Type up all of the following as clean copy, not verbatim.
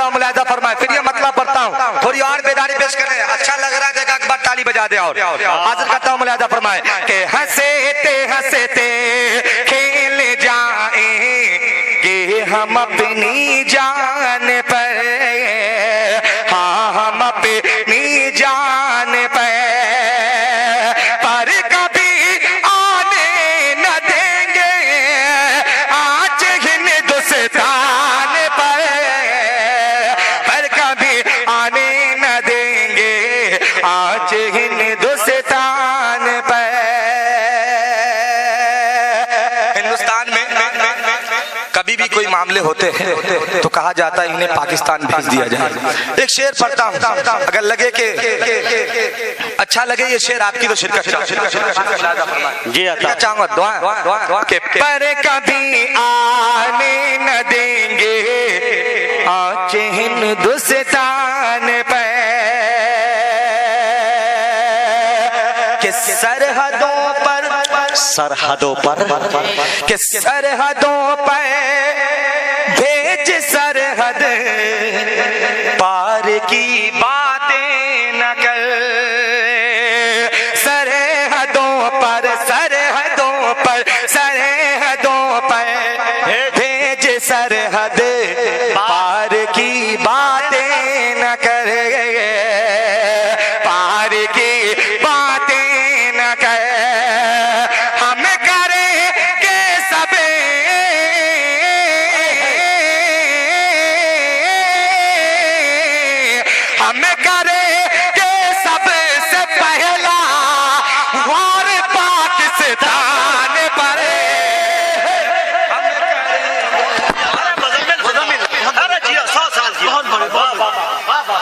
हूँ, मुलाहिजा फरमाए। फिर ये मतलब पढ़ता हूँ, थोड़ी और बेदारी पेश करें। अच्छा लग रहा है जगह एक बार ताली बजा दे। और हाजिर करता हूँ, मुलाहिजा फरमाए कि हंसते हंसते खेल जाएंगे हम अपनी जान पर, हाँ हम अपनी जान पर कभी आने न देंगे आज हिंदुस्तान पर कभी आने न देंगे आज हिंदुस्तान पर। हिंदुस्तान में कभी भी कोई मामले होते हैं तो कहा जाता है इन्हें पाकिस्तान भेज दिया जाए। एक शेर पढ़ता हूं, अगर लगे कि अच्छा लगे ये शेर आपकी तो शिरकत जी आता चाहूंगा दुआ के पर कभी आने न देंगे आज हिंदुस्तान पर के सरहदों पर के सरहदों पर भेज सरहद पार की बातें न कर, सरहदों पर सरहदों पर सरहदों पर भेज सरहद पार की बातें न कर, पार की बातें न कर। हम करेंगे सब हम करेंगे सबसे पहला वार पाकिस्तान पर।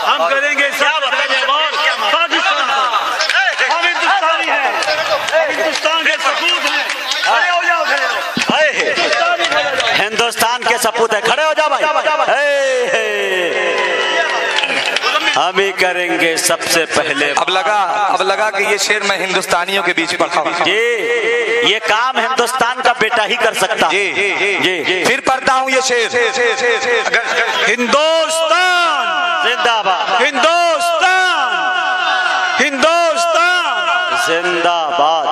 हम करेंगे हम हिंदुस्तानी हैं, हिंदुस्तान के सपूत हैं। खड़े हो जाओ, हिंदुस्तान के सपूत है, खड़े हो जाओ भाई। हम ही करेंगे सबसे पहले। अब लगा कि ये शेर मैं हिंदुस्तानियों के बीच पढ़ा हूँ। ये काम हिंदुस्तान का बेटा ही कर सकता। जी फिर पढ़ता हूँ ये शेर। हिंदुस्तान जिंदाबाद, हिंदुस्तान हिंदुस्तान जिंदाबाद।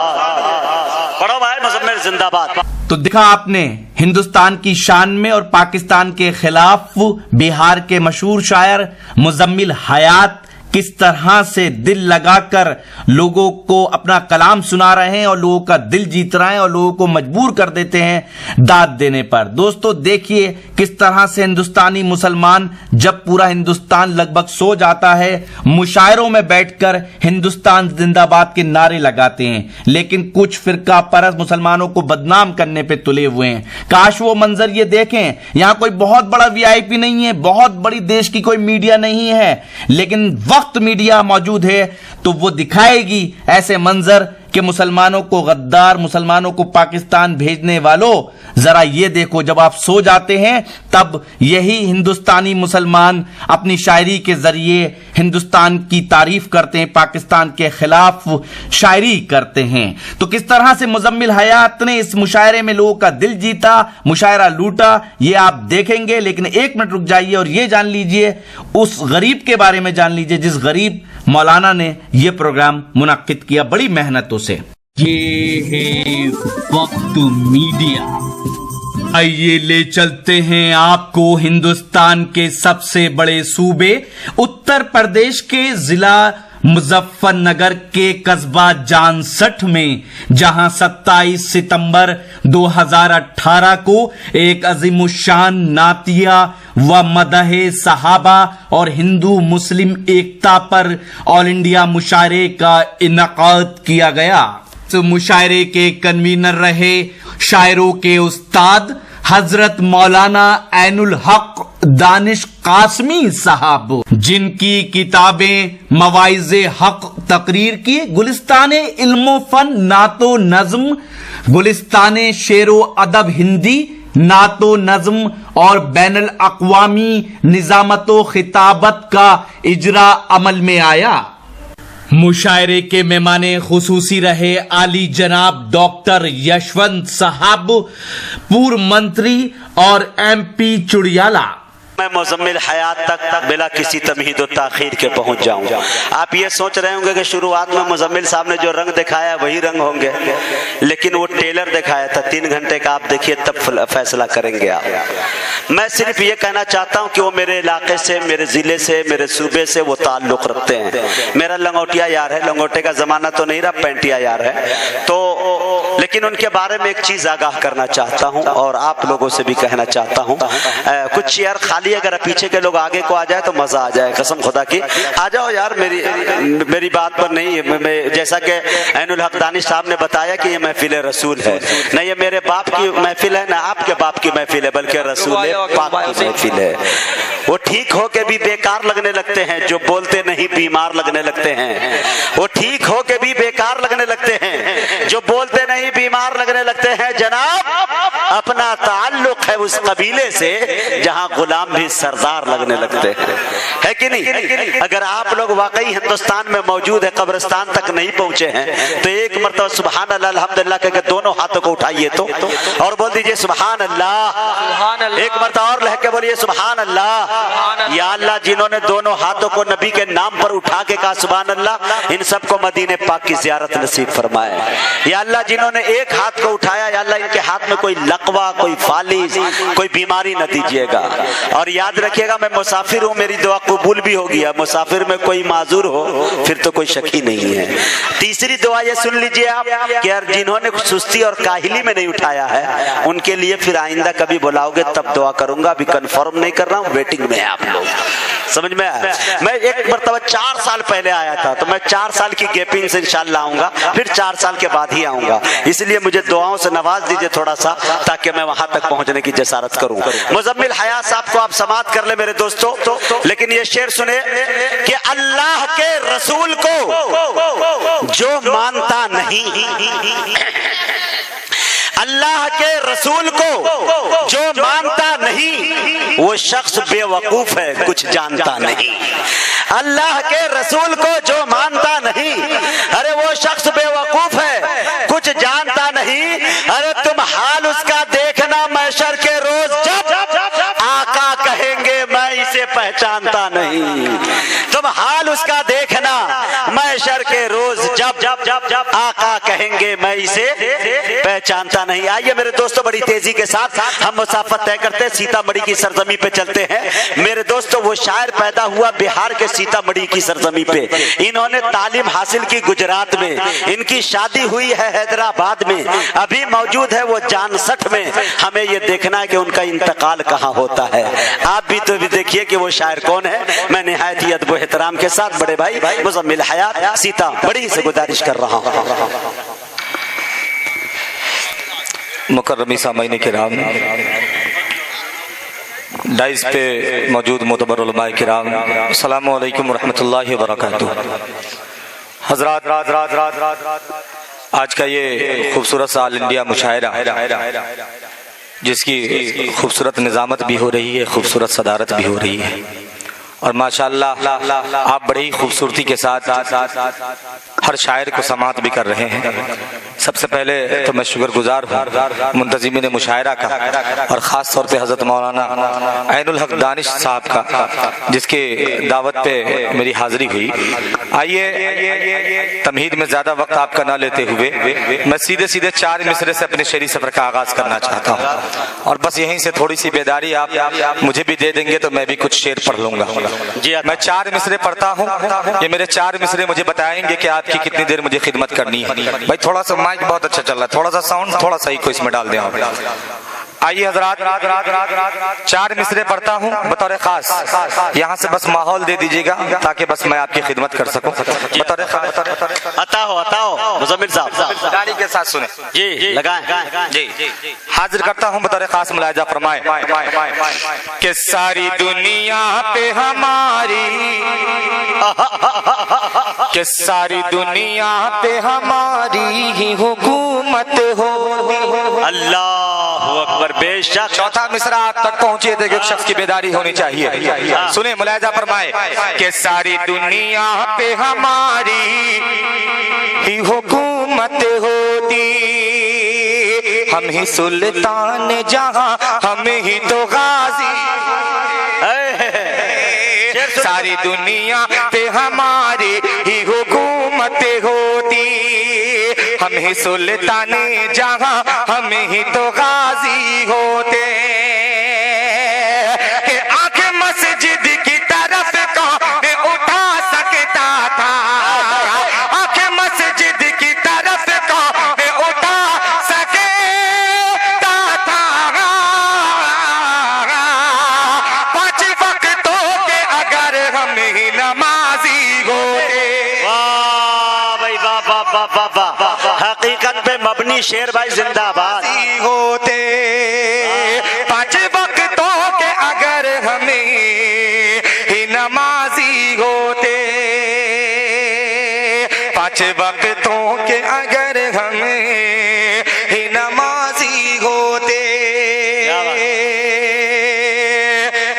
पढ़ो भाई मुजम्मिल जिंदाबाद। तो दिखा आपने हिंदुस्तान की शान में और पाकिस्तान के खिलाफ बिहार के मशहूर शायर मुजम्मिल हयात किस तरह से दिल लगाकर लोगों को अपना कलाम सुना रहे हैं और लोगों का दिल जीत रहे हैं और लोगों को मजबूर कर देते हैं दाद देने पर। दोस्तों देखिए किस तरह से हिंदुस्तानी मुसलमान जब पूरा हिंदुस्तान लगभग सो जाता है मुशायरों में बैठकर हिंदुस्तान जिंदाबाद के नारे लगाते हैं, लेकिन कुछ फिरका परस्त मुसलमानों को बदनाम करने पे तुले हुए हैं। काश वो मंजर ये देखें। यहां कोई बहुत बड़ा वीआईपी नहीं है, बहुत बड़ी देश की कोई मीडिया नहीं है, लेकिन वक्त मीडिया मौजूद है तो वो दिखाएगी ऐसे मंजर कि मुसलमानों को गद्दार, मुसलमानों को पाकिस्तान भेजने वालों जरा ये देखो, जब आप सो जाते हैं तब यही हिंदुस्तानी मुसलमान अपनी शायरी के जरिए हिंदुस्तान की तारीफ करते हैं, पाकिस्तान के खिलाफ शायरी करते हैं। तो किस तरह से मुजम्मिल हयात ने इस मुशायरे में लोगों का दिल जीता, मुशायरा लूटा, ये आप देखेंगे। लेकिन एक मिनट रुक जाइए और ये जान लीजिए, उस गरीब के बारे में जान लीजिए जिस गरीब मौलाना ने यह प्रोग्राम मुनक्किद किया बड़ी मेहनतों से। ये है वक्त मीडिया। आइए ले चलते हैं आपको हिंदुस्तान के सबसे बड़े सूबे उत्तर प्रदेश के जिला मुजफ्फरनगर के कस्बा जानसठ में, जहां 27 सितंबर 2018 को एक अजीमुशान नातिया व मदहे सहाबा और हिंदू मुस्लिम एकता पर ऑल इंडिया मुशायरे का इनकाद किया गया। तो मुशायरे के कन्वीनर रहे शायरों के उस्ताद हजरत मौलाना ऐनुल हक दानिश कासमी साहब, जिनकी किताबें मवाइज़े हक तकरीर की, गुलिस्ताने इल्मो फन नातो नज्म, गुलिस्ताने शेरो अदब हिंदी, नातो नज्म और बैनुल अक़वामी निज़ामतो खिताबत का इजरा अमल में आया। मुशायरे के मेहमाने खुसूसी रहे आली जनाब डॉक्टर यशवंत साहब, पूर्व मंत्री और MP चुड़ियाला, मैं मुज़म्मिल हयात तक बिला किसी तमहीद व ताखीर के पहुंच जाऊं। आप ये सोच रहे होंगे कि शुरुआत में मुज़म्मिल साहब ने जो रंग दिखाया वही रंग होंगे, लेकिन वो टेलर दिखाया था 3 घंटे का, आप देखिए तब फैसला करेंगे आप। मैं सिर्फ ये कहना चाहता हूं कि वो मेरे इलाके से, मेरे ज़िले से, मेरे सूबे से वो ताल्लुक़ रखते हैं। मेरा लंगोटिया यार है, लंगोटे का ज़माना तो नहीं रहा, पेंटिया यार है तो, लेकिन उनके बारे में एक चीज़ आगाह करना चाहता हूँ और आप लोगों से भी कहना चाहता हूँ। कुछ चेयर खाली, अगर पीछे के लोग आगे को आ जाए तो मजा आ जाए, कसम खुदा की। आ जाओ यार, मेरी बात पर नहीं, जैसा कि ऐनुल हक दानिश साहब ने बताया कि ये महफिल रसूल है, न ये मेरे बाप की महफिल है, ना आपके बाप की महफिल है, बल्कि रसूल पाक की महफिल है। वो ठीक हो के भी बेकार लगने लगते हैं, जो बोलते नहीं बीमार लगने लगते हैं। वो ठीक हो के भी बेकार लगने लगते हैं, जो बोलते नहीं बीमार लगने लगते हैं। जनाब, अपना ताल्लुक है उस कबीले से जहां गुलाम भी सरदार लगने लगते हैं, है कि नहीं? अगर आप लोग वाकई हिंदुस्तान में मौजूद है, कब्रिस्तान तक नहीं पहुंचे हैं, तो एक मरतबा सुभान अल्लाह अल्हम्दुलिल्लाह कहकर दोनों हाथों को उठाइए तो और बोल दीजिए सुभान अल्लाह। एक मरतबा और लह के बोलिए सुभान अल्लाह। या अल्लाह, जिन्होंने दोनों हाथों को नबी के नाम पर उठा के कहा सुभान अल्लाह, इन सबको मदीने पाक की ज़ियारत नसीब फरमाए। या अल्लाह, जिन्होंने एक हाथ को उठाया, या अल्लाह इनके हाथ में कोई लकवा, कोई फालिज, कोई बीमारी न दीजिएगा। और याद रखिएगा, मैं मुसाफिर हूँ, मेरी दुआ कबूल भी होगी। मुसाफिर में कोई माजूर हो फिर तो कोई शक ही नहीं है। तीसरी दुआ ये सुन लीजिए आप कि यार जिन्होंने सुस्ती और काहिली में नहीं उठाया है, उनके लिए फिर आइंदा कभी बुलाओगे तब दुआ करूंगा। अभी कंफर्म नहीं कर रहा हूँ, वेटिंग में है आप लोग, समझ में आया? मैं एक मरतबा 4 साल पहले आया था, तो मैं 4 साल की गैपिंग से इंशाल्लाह आऊंगा, फिर 4 साल के बाद ही आऊंगा। इसलिए मुझे दुआओं से नवाज दीजिए थोड़ा सा, ताकि मैं वहां तक पहुंचने की जसारत करूं। मुज़म्मिल हयात साहब को आप समात कर ले मेरे दोस्तों, लेकिन ये शेर सुने कि अल्लाह के रसूल को जो मानता नहीं, अल्लाह के रसूल को जो मानता नहीं, वो शख्स बेवकूफ है, कुछ जानता नहीं। अल्लाह के रसूल को जो मानता नहीं, अरे वो शख्स बेवकूफ है, कुछ जानता नहीं। अरे तुम हाल उसका देखना महशर के रोज, जब आका कहेंगे मैं इसे पहचानता नहीं। तुम हाल उसका देखना महशर के रोज, जब आका कहेंगे मैं इसे पहचानता नहीं। आइए मेरे दोस्तों, बड़ी तेजी के साथ हम मुसाफत तय करते हैं, सीतामढ़ी की सरजमी पे चलते हैं। मेरे दोस्तों, वो शायर पैदा हुआ बिहार के सीतामढ़ी की सरजमी पे, इन्होंने तालीम हासिल की गुजरात में, इनकी शादी हुई है हैदराबाद में, अभी मौजूद है वो जानसठ में। हमें ये देखना है कि उनका इंतकाल कहाँ होता है। आप भी तो भी देखिए कि वो शायर कौन है। मैं निहायत ही अदब एहतराम के साथ बड़े भाई मुज़म्मिल हयात सीतामढ़ी से गुजारिश कर रहा हूँ। मुकर्रमी सामईन किराम, डाइस पे मौजूद मोतबर उलमाए किराम, अस्सलामु अलैकुम वरहमतुल्लाहि वबरकातुहू। हज़रात, आज का ये खूबसूरत सा ऑल इंडिया मुशायरा, जिसकी खूबसूरत निज़ामत भी हो रही है, खूबसूरत सदारत भी हो रही है, और माशाअल्लाह आप बड़ी ही खूबसूरती के साथ हर शायर को समात भी कर रहे हैं। सबसे पहले तो मैं शुक्रगुजार हूँ मुंतज़िमीन मुशायरा का, और ख़ास तौर पे हज़रत मौलाना ऐनुल हक दानिश साहब का, जिसके दावत पे मेरी हाज़िरी हुई। आइए, तमहीद में ज़्यादा वक्त आपका ना लेते हुए मैं सीधे 4 मिसरे से अपने शेरी सफ़र का आगाज़ करना चाहता हूँ, और बस यहीं से थोड़ी सी बेदारी आप मुझे भी दे देंगे तो मैं भी कुछ शेर पढ़ लूँगा। जी, मैं 4 मिसरे पढ़ता हूँ, ये मेरे 4 मिसरे मुझे बताएंगे कि आपकी कितनी देर मुझे खिदमत करनी है। भाई थोड़ा सा माइक बहुत अच्छा चल रहा है, थोड़ा सा साउंड थोड़ा सही को इसमें डाल दें आप। आइए हजरात, 4 मिसरे पढ़ता हूँ बतौर खास, यहाँ से बस माहौल दे दीजिएगा ताकि बस मैं आपकी खिदमत कर सकूँ। बताओ मुज़म्मिल साहब, गाड़ी के साथ सुने जी, लगाएं जी। हाजिर करता हूँ बतौर खास, मुलाहिजा फरमाए कि सारी दुनिया पे हमारी, कि सारी दुनिया पे हमारी ही हुकूमत हो। अल्लाहु अकबर, बेशक। चौथा मिसरा आप तक पहुंचे थे कि एक शख्स की बेदारी होनी चाहिए। सुने, मुलाहिजा फरमाए कि सारी दुनिया पे हमारी ही हुकूमत होती, हम ही सुल्तान जहां, हम ही तो गाजी। सारी दुनिया पे हमारी ही हुकूमत होती, हम ही सुल्ताने जहां हम ही तो गाजी होते। आंख मस्जिद की तरफ कौन उठा सकता था, आंख मस्जिद की तरफ कौन उठा सकता था। 5 वक्तों के अगर हम ही नमाजी होते। वाह भाई वाह वाह वाह वाह वाह, हकीकत पे मबनी शेर भाई जिंदाबाद होते। 5 वक्तों के अगर हमें ही नमाजी होते, 5 वक्तों के अगर हमें ही नमाजी होते।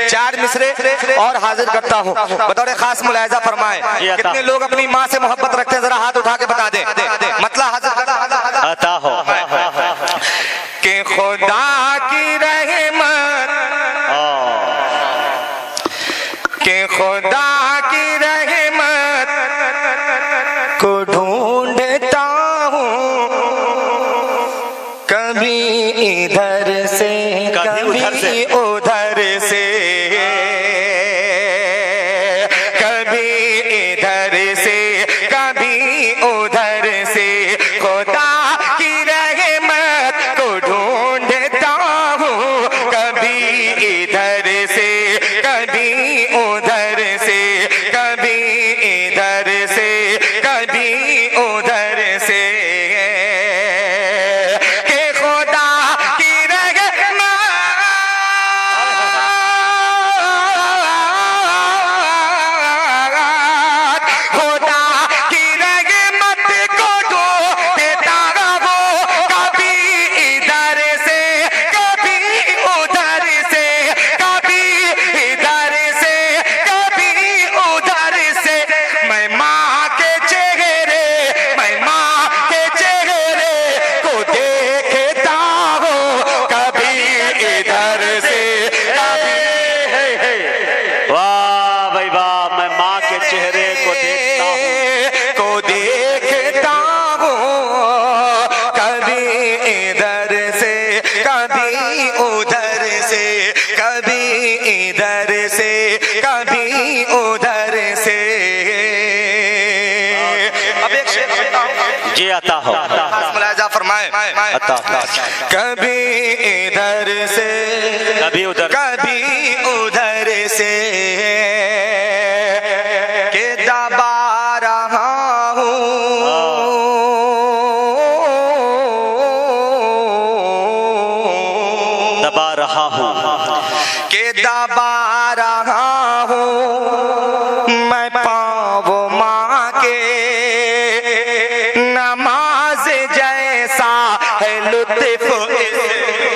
4 मिसरे और हाजिर करता हूँ, बतौर खास मुलायजा फरमाए कितने लोग अपनी माँ से मोहब्बत रखते हैं, जरा हाथ उठा के बता दें। मतलब हाजिर अता हो कि खुदा की रहमत, कि खुदा की रहमत को ढूंढता हूँ, कभी इधर से कभी उधर से, कभी इधर से कभी उधर से, खुदा की रहमत को ढूंढता हूँ, कभी इधर से कभी उधर से, कभी इधर से कभी उधर से, कि खुदा की रहमत, खुदा की रहमत को ढूंढता हूँ, कभी इधर से कभी उधर से, कभी इधर से कभी उधर से। मैं माँ के चेहरे, मैं माँ के चेहरे को देखता हूँ, कभी इधर से कभी, वाह भाई वाह, मैं माँ के चेहरे को देखता हूँ, को देखता हूँ, कभी इधर से कभी उधर से, कभी इधर से कभी उधर से। अब एक शेर सुनता हूँ, जी अता हो मुलाहिजा फरमाए। अता हो। कभी इधर से कभी उधर, कभी उधर से, के दबा रहा हूँ, दबा रहा हूँ, के दबा रहा हूँ मैं पाँव माँ के, नमाज जैसा है लुत्फ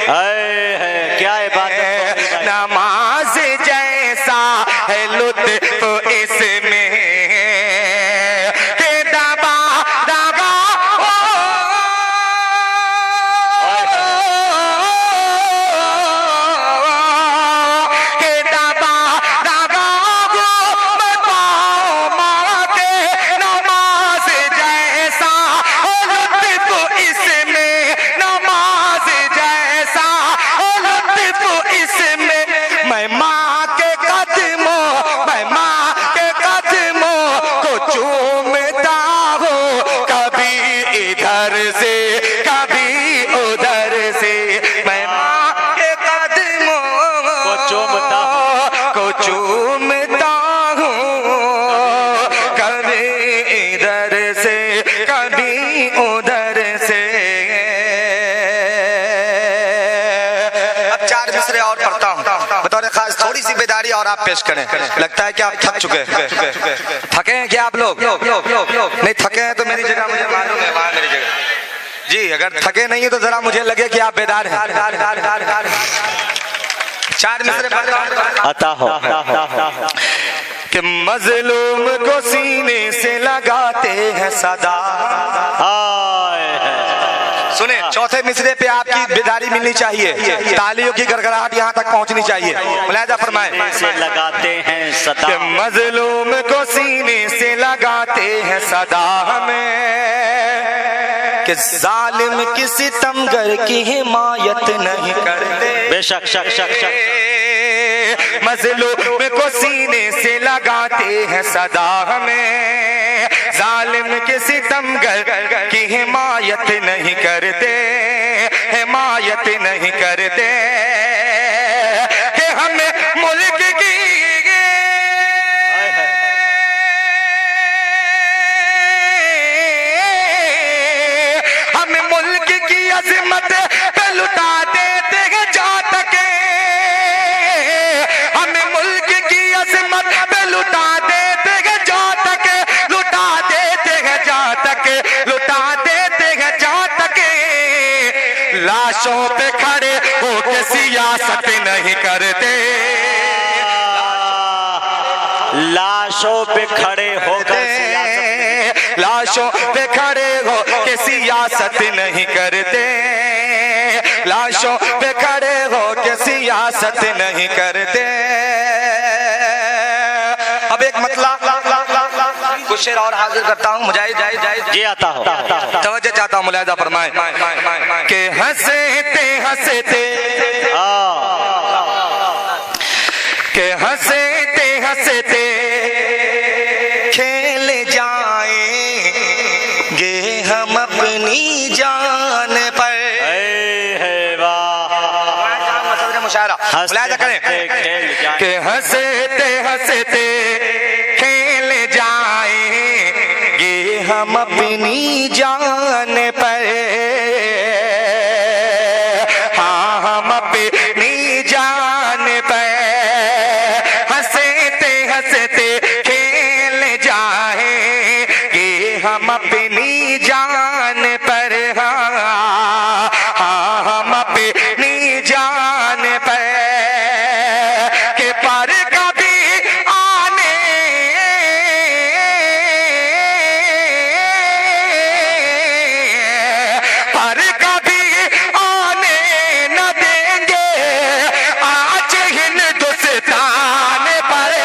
है क्या है बात है? नमाज जैसा है लुत्फ इसमें, के दबा दबा के दबा दबा मैं पाँव माँ के, नमाज जैसा है लुत्फ इसमें, नमाज जैसा है लुत्फ इसमें। मैं माँ के कदमों, मैं माँ के कदमों को चूमता हूँ, कभी इधर से कभी उधर से। मैं माँ के कदमों को चूमता को चूमता हूँ, कभी इधर से कभी उधर से। अब 4 मिसरे और पढ़ता हूँ, बतौर खास थोड़ी सी बेदारी और आप पेश करें। लगता है कि आप थक चुके हैं, थके हैं क्या आप लोग? नहीं थके हैं तो मेरी जगह मुझे मालूम है, वहाँ मेरी जगह। जी अगर थके नहीं है तो जरा मुझे लगे कि आप बेदार हैं। 4 मिसरे अता हो कि मजलूम को सीने से लगाते हैं सदा, सुने, चौथे मिसरे पे आपकी बेदारी मिलनी चाहिए, तालियों की गड़गड़ाहट यहाँ तक पहुँचनी चाहिए। मुलाहिजा फरमाए। से लगाते हैं सदा, कि मजलूम को सीने से लगाते हैं सदा हमें, कि जालिम की सितमगर की हिमायत नहीं करते। बेशक शक शक शक। मजलूम को सीने से लगाते हैं सदा हमें, जालिम के सितमगर की हिमायत नहीं करते, हिमायत नहीं करते। कि हमें मुल्क की हमें मुल्क की अजमत पे लुटा देते हैं जा तके, हमें मुल्क की अजमत पे लुटा देते हैं जा तके, लुटा देते हैं जा तके, लुटा देते हैं जा तके। लाशों पे खड़े होके सियासत नहीं करते, लाशों पे खड़े होकर लाशों पे खड़े हो के सियासत नहीं करते, लाशों पे खड़े हो के सियासत नहीं करते। अब एक मतलब कुछ शेर और हाजिर करता हूँ, मुजाहिद जी आता हो। तवज्जो चाहता हूँ, मुलाहिजा फरमाए। के हंसते हंसते, के हंसते हंसते खेल जाएंगे हम अपनी जान पर। मुशायरा मुलाहिजा करें। कि हंसते हंसते खेल जाएंगे हम अपनी जान पर, हाँ हम अपनी जान पर हंसते हंसते खेल जाएंगे हम अपनी जान पर, हाँ हाँ हम अपनी जान पर। के पर कभी आने पर कभी आने न देंगे आज हिंदुस्तान पर।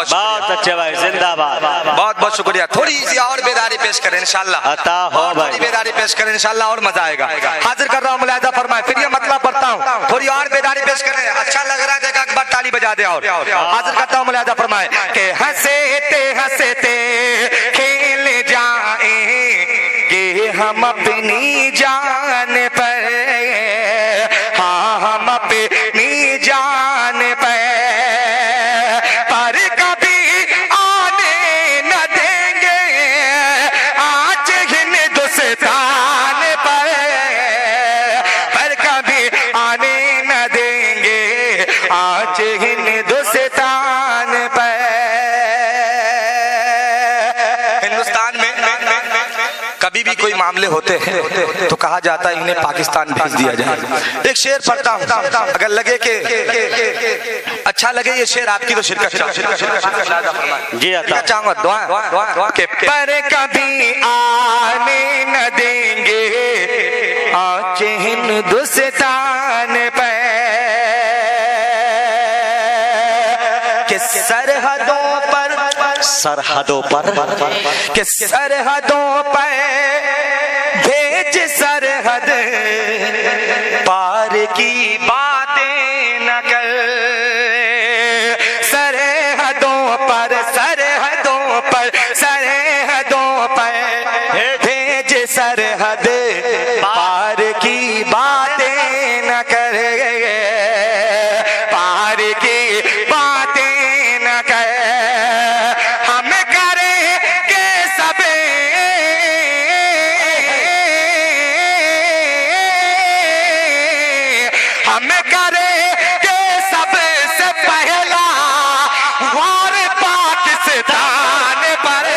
बहुत अच्छे भाई, जिंदाबाद। बहुत बहुत शुक्रिया। थोड़ी सी और बेदारी पेश करें इंशाल्लाह, अता हो भाई, थोड़ी बेदारी पेश करें इंशाल्लाह और मजा आएगा। हाजिर कर रहा हूँ, मुलाहिजा फरमाए। फिर ये मतलब पढ़ता हूँ, थोड़ी और बेदारी पेश करें, अच्छा लग रहा है जगह एक बार ताली बजा दे। और हाजिर करता हूँ, मुलाहिजा फरमाए। कि हंसते हंसते खेल जाएंगे हम अपनी जान पर, हाँ हम अपनी जान पर। पर कभी आने न देंगे आज हिंदुस्तान पर, पर कभी आने न देंगे आज हिंदुस्तान पर। हिंदुस्तान में कभी भी कोई मामले होते हैं तो कहा जाता है इन्हें पाकिस्तान भेज दिया जाए। एक शेर पढ़ता हूँ, अगर लगे कि अच्छा लगे ये शेर आपकी तो शिरकत जी आता चाहूंगा। दुआ के पर कभी आने न देंगे आज हिंदुस्तान पर, कि सरहदों पर कि सरहदों पर भेज सरहद पार की बातें न कर, सरहदों पर सरहदों पर सरहदों पर भेज सरहद पार की बातें न कर, पार की बातें न कर। हम करेंगे सब हम करेंगे सबसे पहला वार पाकिस्तान पर।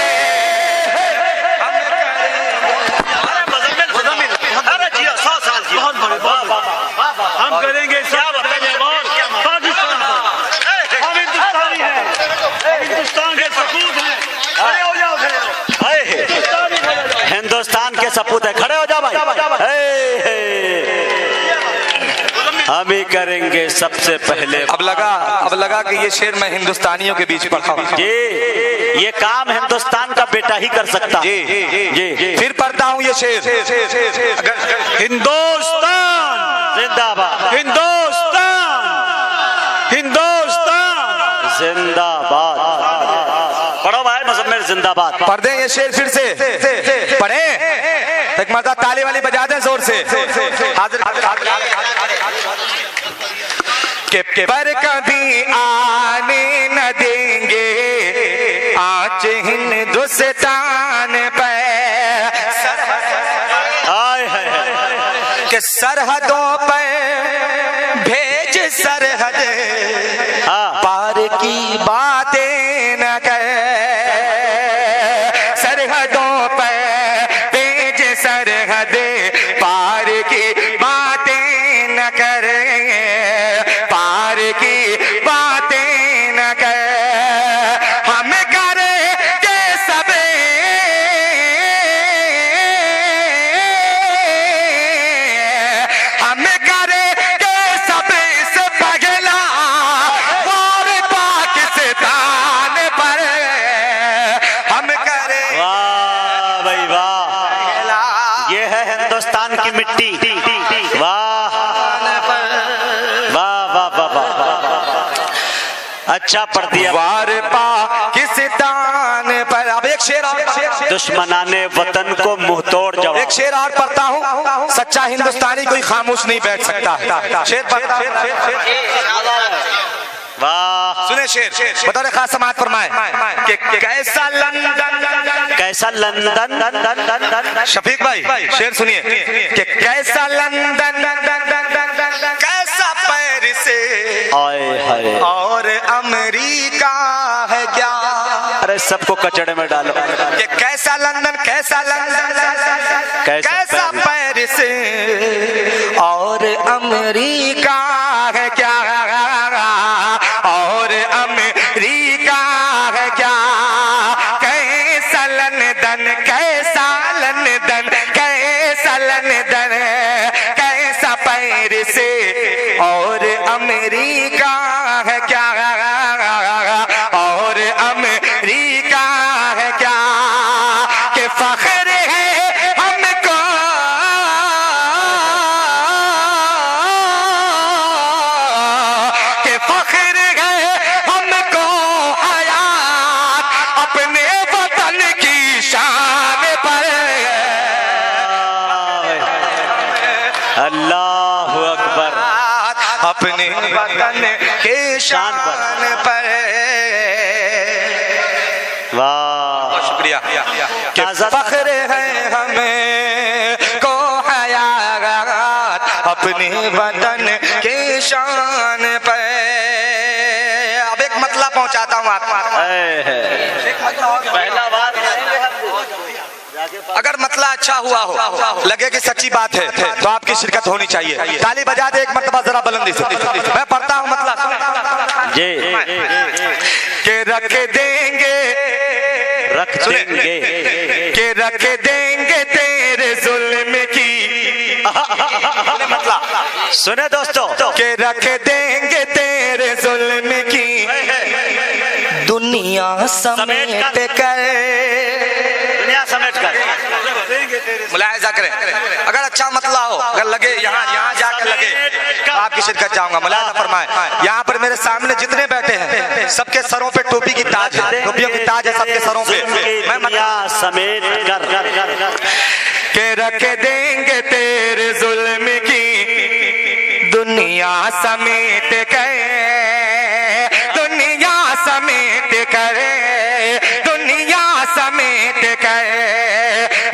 हम करेंगे सब पाकिस्तान, हम हिंदुस्तानी हैं, हिंदुस्तान के सपूत हैं। अरे हो जाओ हम ही करेंगे सबसे पहले। अब लगा कि ये शेर मैं हिंदुस्तानियों के बीच पढ़ा हूँ। ये काम हिंदुस्तान का बेटा ही कर सकता है। जी फिर पढ़ता हूँ ये शेर। हिंदुस्तान जिंदाबाद, हिंदुस्तान हिंदुस्तान जिंदाबाद। पढ़ो भाई मुजम्मिल जिंदाबाद। पढ़ दें ये शेर फिर से पढ़े। एक मर्दा ताली वाली बजा दें जोर से। हाजिर के पर कभी आने न देंगे आज हिंदुस्तान पे के सरहदों पर भेज सरहद पार की बातें न कर। सरहदों पर भेज सरहद पार की बातें न कर। पार की बातें न कर। हम करेंगे सब हम करेंगे सब से पगला और पाकिस्तान पर हम करें। वाह भाई वाह, ये है हिंदुस्तान की मिट्टी। वाह वाह वाह वाह वाह, अच्छा पढ़ दिया। वार पाकिस्तान पर। अब एक शेर और। दुश्मनाने वतन को मुंह तोड़ जवाब। एक शेर और पढ़ता हूँ। सच्चा हिंदुस्तानी कोई खामोश नहीं बैठ सकता। शेर पढ़ता। वाह, सुने शेर बतौर खास समाज फरमाए कि कैसा लंदन। शफीक भाई शेर सुनिए कि कैसा लंदन कैसा पेरिस आए हाय और अमेरिका है क्या। अरे सबको कचड़े में डालो। कि कैसा लंदन कैसा पेरिस और अमेरिका है क्या। और अमेरिका है क्या। कैसा लंदन कैसा लंदन कैसा लंदन कैसा पेरिस और अमेरिका है क्या। और अमेरिका है क्या। कि फख्र है हमको कि फख्र है हमको हयात अपने वतन की शान पर। अल्लाह अकबर। अपने वतन के शान पर। वाह शुक्रिया। कि फख्र है हमें को हयात अपने वतन के शान पर। अब एक मतला पहुंचाता हूँ आपको। पहला बात अगर मतला अच्छा हुआ हो लगे कि सच्ची बात है तो आपकी शिरकत होनी चाहिए। ताली बजा दे एक मर्तबा जरा बुलंदी से। मैं पढ़ता हूँ मतला जी। के रख देंगे के रख देंगे तेरे जुल्म की। मतला सुने दोस्तों, के रख देंगे तेरे जुल्म की दुनिया समेट कर। दुनिया समेट कर मुलाहिजा करें। अगर अच्छा मतला हो अगर लगे यहाँ जाकर लगे तो आपकी शिरकत चाहूंगा। मुलाहिजा फरमाए। यहाँ पर मेरे सामने जितने बैठे हैं सबके सरों पे टोपी की ताज है। टोपियों की ताज है सबके सरों पे। मैं दुनिया समेट कर के रख देंगे तेरे जुल्म की दुनिया समेट कर। दुनिया समेट कर दुनिया समेट कर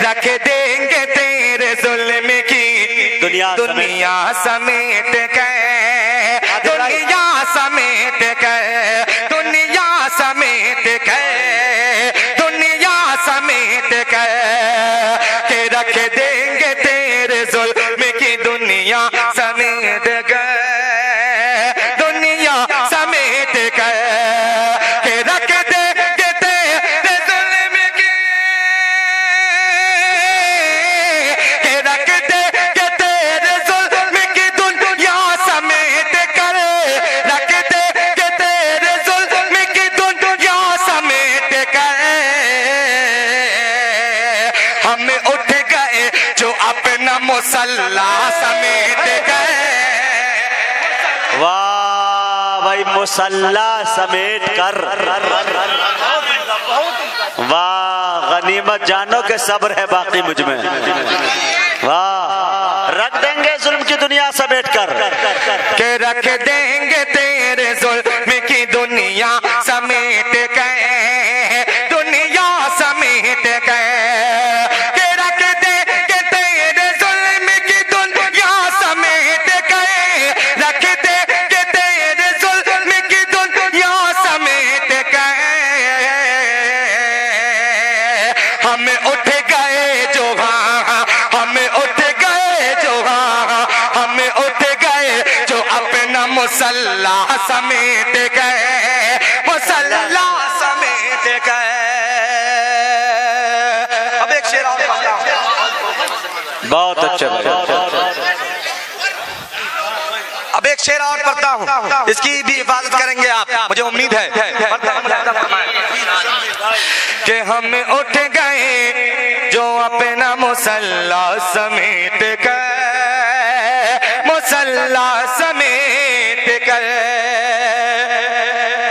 रख देंगे तेरे जुल्म की दुनिया समेट कर। दुनिया समेट कर दुनिया समेट कर दुनिया समेट कर के रख देंगे तेरे जुल्म की दुनिया समेट कर। दुनिया समेट कर के रख देंगे तेरे जुल्म की के रख देंगे तेरे जुल्म की दुनिया समेट मुसल्ला समेट गए। वाह भाई, मुसल्ला समेट कर। वाह, गनीमत जानो के सब्र है बाकी मुझ में। वाह, रख देंगे जुल्म की दुनिया समेट कर, के रख देंगे तेरे जुल्म की दुनिया समेट गए, दुनिया समेट गए। के रख देंगे तेरे जुल्म की दुनिया समेट गए, रख देंगे तेरे जुल्म की दुनिया समेट गए। हम उठ गए जो वहाँ, हम उठ गए जो वहाँ, हम उठ गए जो अपना मुसल्ला समेट गए, मुसल्ला समेट गए। अब एक शेर और पढ़ता हूं। बहुत अच्छे भाई। अब एक शेर और पढ़ता हूँ, इसकी भी हिफाजत करेंगे आप, मुझे उम्मीद है। कि हम उठ गए जो अपना मुसल्ला समेट गए, मुसल्ला समेट गए।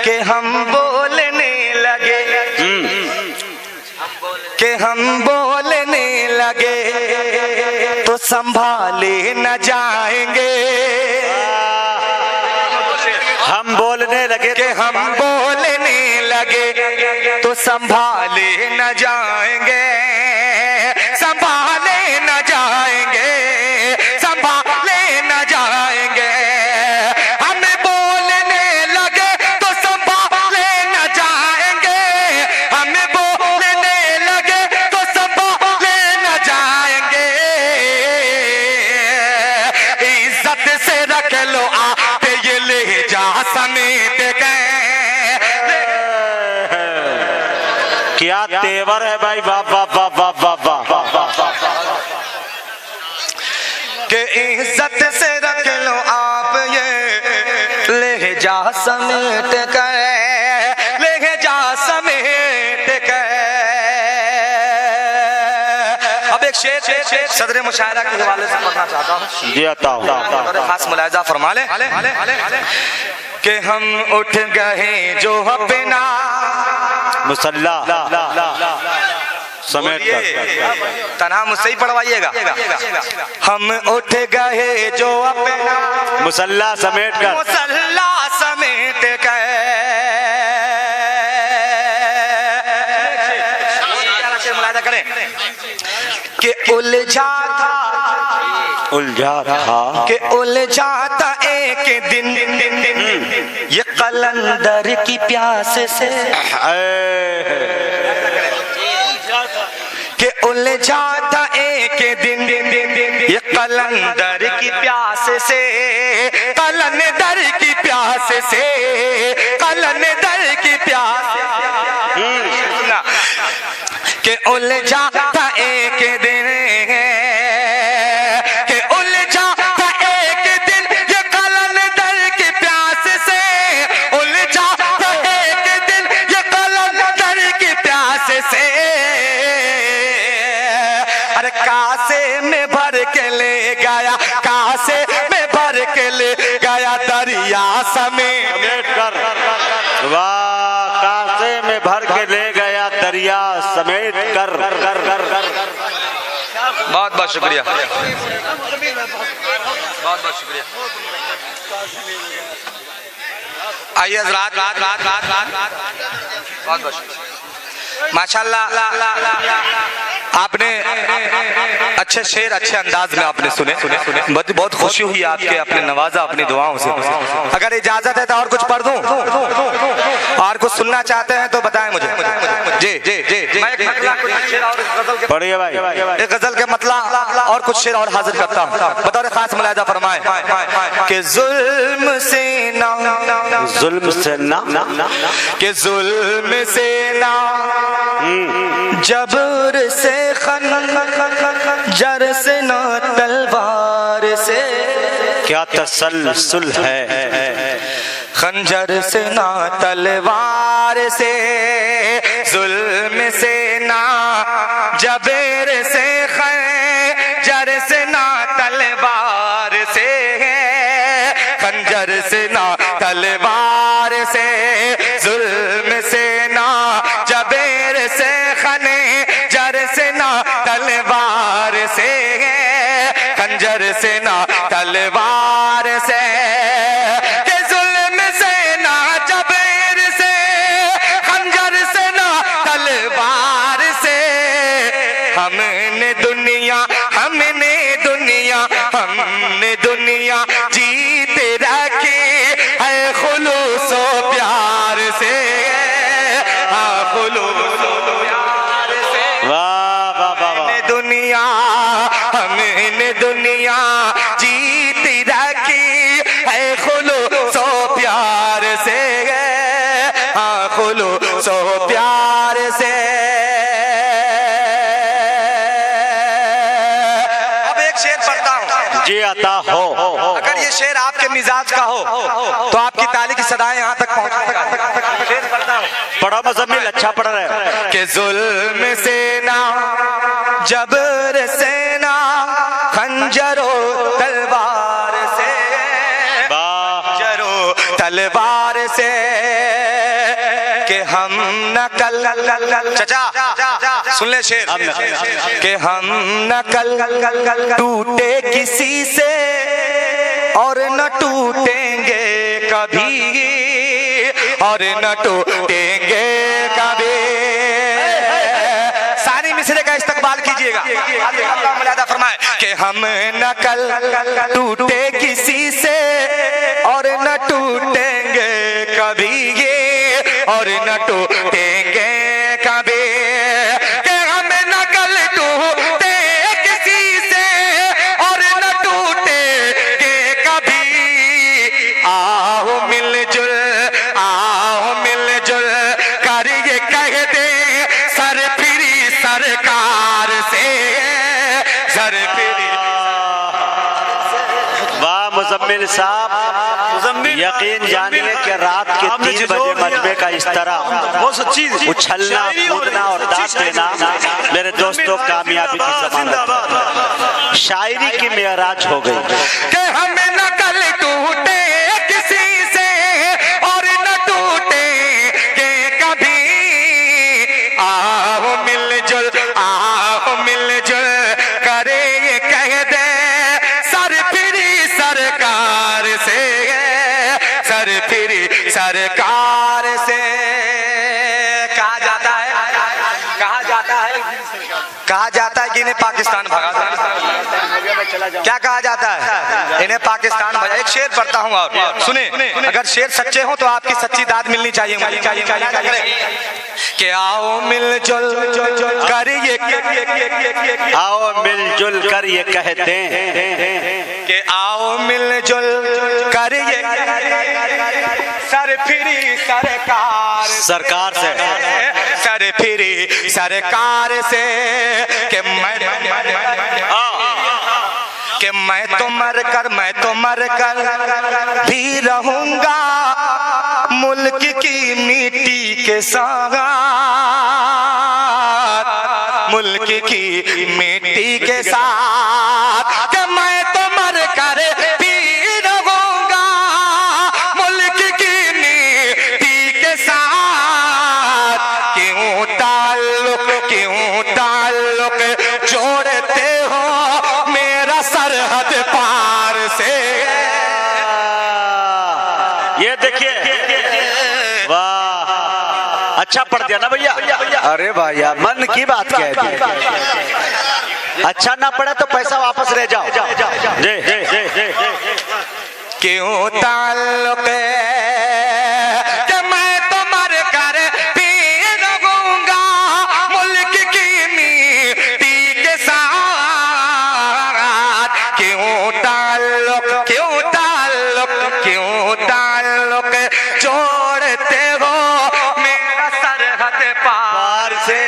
कि हम बोलने लगे, कि हम बोलने लगे तो संभाले न जाएंगे। हम बोलने लगे, कि हम बोलने लगे तो संभाले न जाएंगे, संभाले न जाएंगे, संभाले न जाएंगे। हम बोलने लगे तो संभाले न जाएंगे, हम बोलने लगे तो संभाले न जाएंगे। इज्जत से रख लो आप ये लहजा समेट गए। क्या तेवर है भाई, वाह वाह वाह वाह वाह वाह। कि इज्जत से रख लो आप ये लहजा समेट गए, लहजा समेट गए। अब एक शेर सदर मुशायरा के हवाले से पढ़ना चाहता हूँ। जी आता हूँ। खास मुलाहिजा फरमा ले। कि हम उठ गए जो अपना मुसल्ला समेट कर, तन्हा मुझसे ही पढ़वाइएगा। हम उठ गए जो अपना मुसल्ला समेट कर, मुसल्ला समेट गए। मुलाहिजा करें कि उलझा था, उलझा था, कि उलझा था एक दिन ये कलंदर की प्यास से। कि उलझा था एक दिन ये कलंदर की प्यास से, कलंदर की प्यास से, कलंदर की प्यास। कि उलझा था एक दिन, कि उलझा था एक दिन ये कलंदर की प्यास से, उलझा था एक दिन ये कलंदर की प्यास से। अरे कासे में भर के ले गया, कासे में भर के ले गया दरिया समेट कर। वाह, कासे में भर के ले गया दरिया समेट कर। बहुत बहुत शुक्रिया, बहुत बहुत शुक्रिया। आइए हज़रात, बहुत बहुत शुक्रिया। माशाल्लाह आपने अच्छे शेर अच्छे अंदाज में आपने सुने। बहुत खुशी हुई आपके, अपने नवाजा अपनी दुआओं से। अगर इजाजत है तो और कुछ पढ़ दूं, और कुछ सुनना चाहते हैं तो बताएं मुझे। जी जी जी जी, पढ़िए भाई। एक गजल के मतला और कुछ शेर और हाजिर करता हूँ, बतौर खास मुलाहिजा फरमाए कि जुल्म से ना, जुल्म से ना, कि जुल्म से ना, जबर से खंजर से ना, तलवार से। क्या तसल्सल है, खंजर से ना तलवार से, जुल्म से ना जबेर से, खंजर से ना खंजर से ना तलवार से, जुल्म से ना जबेर से, खंजर से ना तलवार से, खंजर से ना तलवार से, के जुल्म से ना जबेर से, खंजर से ना तलवार से, हमने दुनिया जीत रखी है खुलूसो प्यार से, हाँ खुलूसो प्यार से। वाह वाह वाह वाह। हमने दुनिया जीत रखी है खुलूसो प्यार से, हाँ खुलूसो प्यार से। जी आता हो। अगर ये शेर आपके मिजाज का हो तो आपकी ताली की सदाएं यहाँ तक पहुँच। पढ़ो मुजम्मिल, अच्छा पढ़ रहे हो। के जुल्म से ना जबर से ना खंजरो तलवार से, खंजरो तलवार से, के हम नकल चचा सुन ले शेर, के हम नकल टूटे किसी से और न टूटेंगे कभी, और न टूटेंगे कभी। सारी मिसरे का इस्तकबाल कीजिएगा, मुलादा फरमाए कि हम नकल टूटे किसी से और न टूटेंगे कभी, और न टूटेंगे कभी, कि हम नकल टूटे किसी से और न टूटेंगे कभी। आओ मिलजुल कर ये कह दे सरफिरी सरकार से, सरफिरी। वाह मुजम्मिल साहब, यकीन जानिए कि रात के 3 बजे मजमे का इस तरह बहुत सच्ची उछलना कूदना और दांत देना मेरे दोस्तों कामयाबी की जमानत। शायरी की मेराज हो गई कि हमें नकल टूटे किसी से और न टूटे के कभी। आओ मिलजुल करे ये कह दे सरफिरी सरकार से, सरफिरी सरकार से। कहा जाता है कि इन्हें पाकिस्तान भगा दो। क्या कहा जाता है? इन्हें पाकिस्तान भगा। एक शेर पढ़ता हूँ और सुने, अगर शेर सच्चे हो तो आपकी सच्ची दाद मिलनी चाहिए कि आओ मिलजुल कर ये, आओ मिलजुल कर ये कहते हैं, कि आओ मिलजुल कर ये सरफिरी सरकार से, सरफिरी सरकार से, कि मैं तो मर कर भी रहूंगा मुल्क की मिट्टी के साथ, मुल्क की मिट्टी के साथ, कि मैं तो मर कर भी रहूंगा मुल्क की मिट्टी के साथ। क्यों ताल्लुक जोड़ते हो मेरा सरहद पार से। ये देखिए, वाह अच्छा पढ़ दिया ना भैया। अरे भैया मन की बात कह दी। अच्छा ना पढ़े तो पैसा वापस ले जाओ। क्यों ताल्लुक कि मैं तो मर कर भी रहूंगा मुल्क की मिट्टी के साथ। क्यों ताल्लुक जोड़ते हो मेरा सरहद पार से,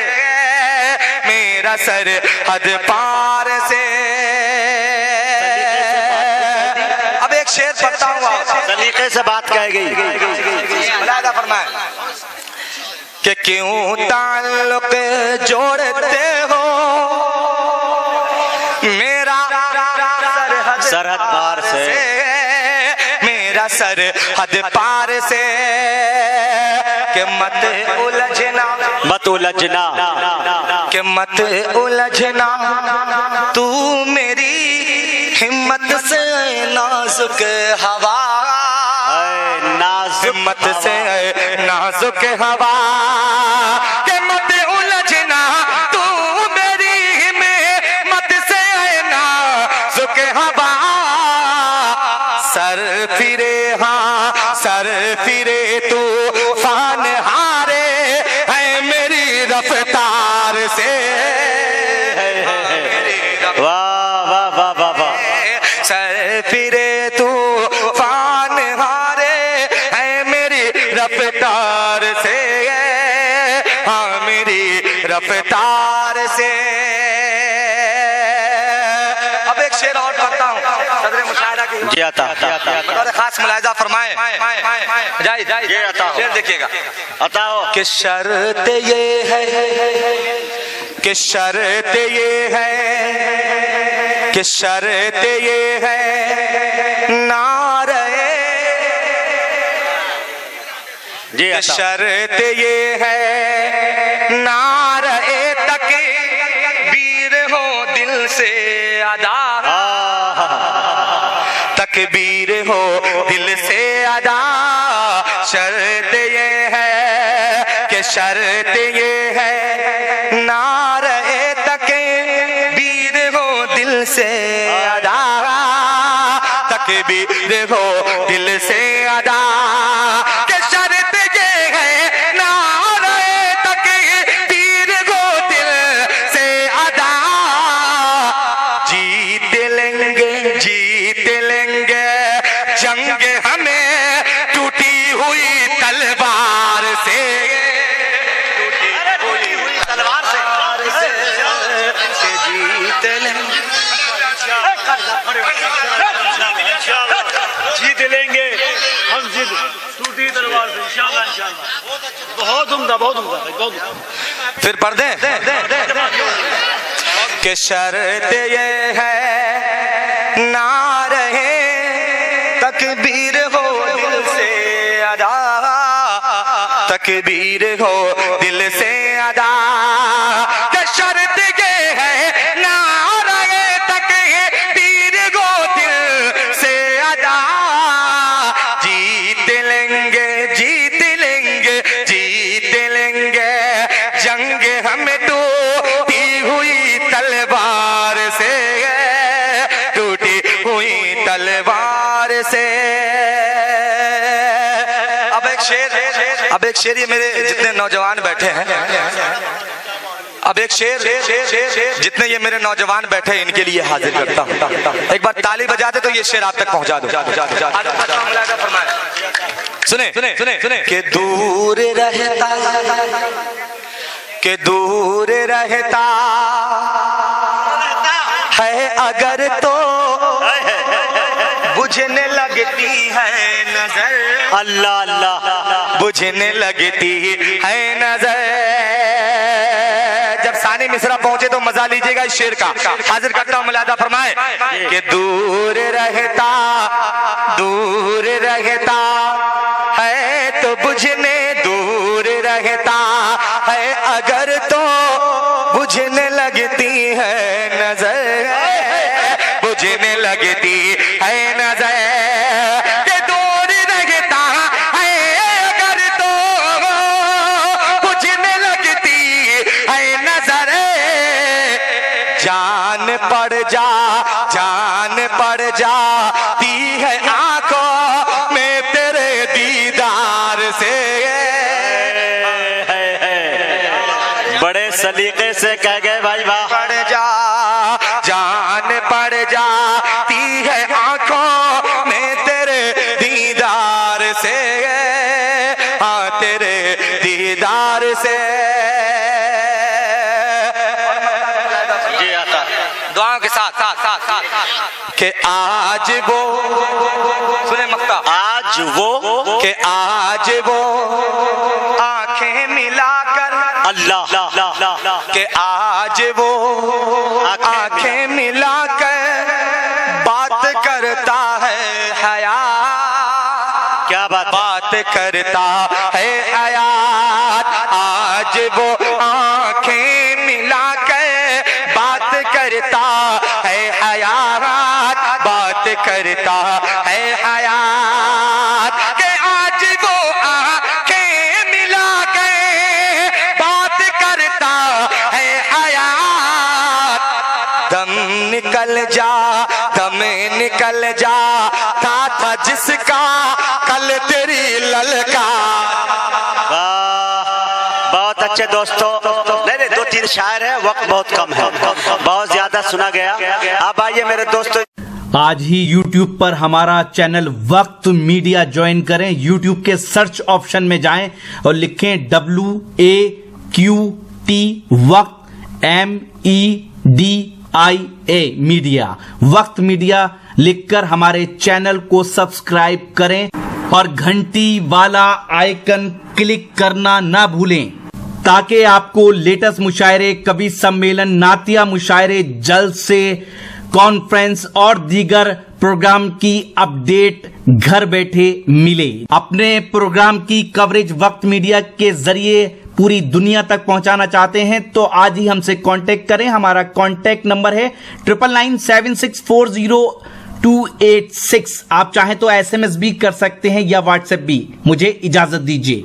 मेरा सरहद पार से। अब एक शेर पढ़ता हूँ, सलीके से बात कह गई। फरमाए कि क्यों ताल्लुक जोड़ते हो मेरा सरहद पार से, जा सर हद पार से के मत उलझना, मत उलझना, के मत उलझना तू मेरी हिम्मत से नाजुक हवा, हिम्मत से नाजुक हवा के मत उलझना तू मेरी हिम्मत से नाजुक हवा। सर फिरे हाँ सर फिरे तू फान हारे है मेरी रफ्तार से, वाह वाह वाह वाह वाह। सर फिरे तू फान हारे है मेरी रफ्तार से, हाँ मेरी रफ्तार से। अब एक शेर और पढ़ता हूँ सदर मुशायरा की जी आता बतौर खास मुलाहिजा फरमाए। ये आता हो। शेर देखिएगा। बताओ कि शर्त ये है, कि शर्त ये है, कि शर्त ये है नारे, जी कि आता। शर्त ये है नारे तक वीर हो दिल से अदा, तकबीर हो दिल से अदा। शर्त ये है कि शर्त ये है नारे तकबीर हो दिल से अदा, तकबीर हो दिल से अदा। कि शर्त ये है नारे तकबीर हो दिल से अदा। जीत लेंगे जीत लेंगे जंग हमें टूटी हुई तलवार से, टूटी हुई तलवार से जीत लेंगे, जीत लेंगे हम, जिद टूटी तलवार से इंशाल्लाह इंशाल्लाह। बहुत उम्दा बहुत उम्दा बहुत उम्दा। फिर पढ़ दें कि शर्त ये है ना रहे तकबीर हो दिल से अदा, तकबीर हो दिल से अदा। कि शर्त ये है ना रहे तकबीर हो दिल से अदा। जीत लेंगे जीत लेंगे जीत लेंगे जंग हमें टूटी हुई तलवार से, टूटी हुई तलवार से। अब एक शेर ये मेरे जितने नौजवान बैठे हैं, अब एक शेर जितने ये मेरे नौजवान बैठे हैं इनके लिए हाजिर करता हूँ। एक बार ताली बजा दे तो ये शेर आप तक पहुंचा दो। सुने सुने सुने सुने कि दूर रहता, कि दूर रहता है अगर तो बुझने लगती है नजर, अल्लाह अल्लाह बुझने लगती है नजर। जब सानी मिश्रा पहुंचे तो मजा लीजिएगा इस शेर का। हाजिर करता हूं मुलाहिजा फरमाए कि दूर रहता है तो बुझने, दूर रहता है अगर तो बुझने लगती है नजर, बुझने लगती है नजर। कि दूर रहता है अगर तो बुझने लगती है नजर। जान पड़ जाती है आंखों में तेरे दीदार से। बड़े सलीके से कह गए भाई वाह। जान पड़ जाती है आंखों में तेरे दीदार से, हाँ तेरे दीदार से। दुआओं के साथ कि आज वो, सुने मक्का, आज वो कि आज वो आंखें मिलाकर, अल्लाह कि आज वो आंखें मिलाकर बात करता है हया, क्या बात है? बात करता है हयात, आज वो आंखें मिला कर बात करता है हयात, बात करता है हयात, के आज वो आंखें मिला कर बात करता है हयात। दम निकल जा, दम निकल जा, था जिसका कल तेरी ललकार। बहुत अच्छे दोस्तों, नहीं 2-3 शायर है, वक्त बहुत कम है, बहुत ज्यादा सुना गया। अब आइए मेरे दोस्तों, आज ही YouTube पर हमारा चैनल वक्त मीडिया ज्वाइन करें। YouTube के सर्च ऑप्शन में जाएं और लिखें WAQT वक्त MEDIA मीडिया, वक्त मीडिया लिखकर हमारे चैनल को सब्सक्राइब करें और घंटी वाला आइकन क्लिक करना ना भूलें, ताकि आपको लेटेस्ट मुशायरे, कवि सम्मेलन, नातिया मुशायरे, जल्द से कॉन्फ्रेंस और दीगर प्रोग्राम की अपडेट घर बैठे मिले। अपने प्रोग्राम की कवरेज वक्त मीडिया के जरिए पूरी दुनिया तक पहुंचाना चाहते हैं तो आज ही हमसे कांटेक्ट करें। हमारा कांटेक्ट नंबर है 9997640286। आप चाहें तो SMS भी कर सकते हैं या व्हाट्सएप भी। मुझे इजाजत दीजिए।